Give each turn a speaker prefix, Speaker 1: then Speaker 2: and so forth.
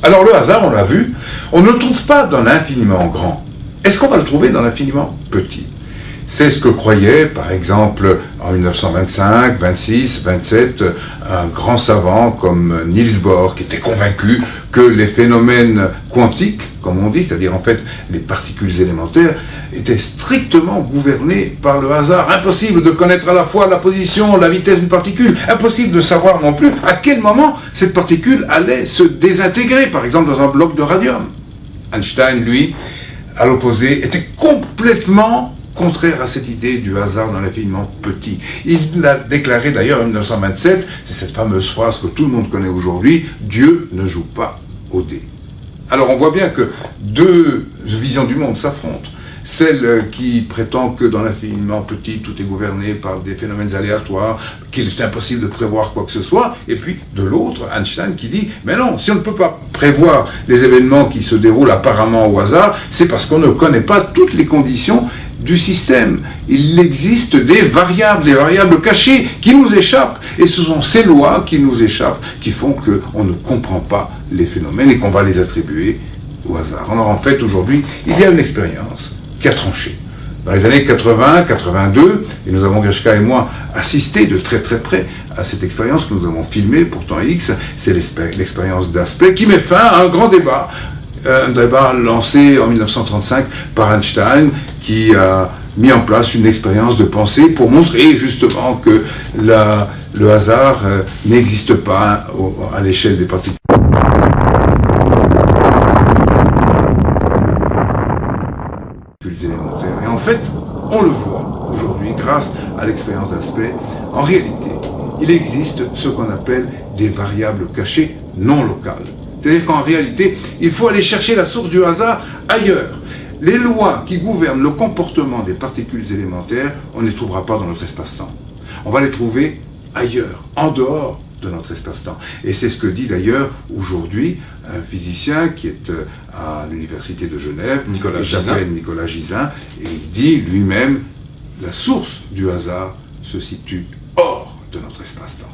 Speaker 1: Alors le hasard, on l'a vu, on ne le trouve pas dans l'infiniment grand. Est-ce qu'on va le trouver dans l'infiniment petit? C'est ce que croyait, par exemple, en 1925, 26, 27, un grand savant comme Niels Bohr, qui était convaincu que les phénomènes quantiques, comme on dit, c'est-à-dire en fait les particules élémentaires, étaient strictement gouvernés par le hasard. Impossible de connaître à la fois la position, la vitesse d'une particule, impossible de savoir non plus à quel moment cette particule allait se désintégrer, par exemple dans un bloc de radium. Einstein, lui, à l'opposé, était complètement contraire à cette idée du hasard dans l'infiniment petit. Il l'a déclaré d'ailleurs en 1927, c'est cette fameuse phrase que tout le monde connaît aujourd'hui, « Dieu ne joue pas au dé ». Alors on voit bien que deux visions du monde s'affrontent. Celle qui prétend que dans l'infiniment petit, tout est gouverné par des phénomènes aléatoires, qu'il est impossible de prévoir quoi que ce soit, et puis de l'autre, Einstein, qui dit « Mais non, si on ne peut pas prévoir les événements qui se déroulent apparemment au hasard, c'est parce qu'on ne connaît pas toutes les conditions du système. Il existe des variables cachées qui nous échappent, et ce sont ces lois qui nous échappent qui font qu'on ne comprend pas les phénomènes et qu'on va les attribuer au hasard. Alors en fait, aujourd'hui, il y a une expérience qui a tranché. Dans les années 80, 82, et nous avons, Grishka et moi, assisté de très très près à cette expérience que nous avons filmée, pourtant X, c'est l'expérience d'Aspect, qui met fin à un grand débat. Un débat lancé en 1935 par Einstein, qui a mis en place une expérience de pensée pour montrer justement que le hasard n'existe pas à l'échelle des particules. Élémentaires. Et en fait, on le voit aujourd'hui grâce à l'expérience d'Aspect. En réalité, il existe ce qu'on appelle des variables cachées non locales. C'est-à-dire qu'en réalité, il faut aller chercher la source du hasard ailleurs. Les lois qui gouvernent le comportement des particules élémentaires, on ne les trouvera pas dans notre espace-temps. On va les trouver ailleurs, en dehors de notre espace-temps. Et c'est ce que dit d'ailleurs aujourd'hui un physicien qui est à l'université de Genève, il s'appelle Nicolas Gisin, et il dit lui-même, la source du hasard se situe hors de notre espace-temps.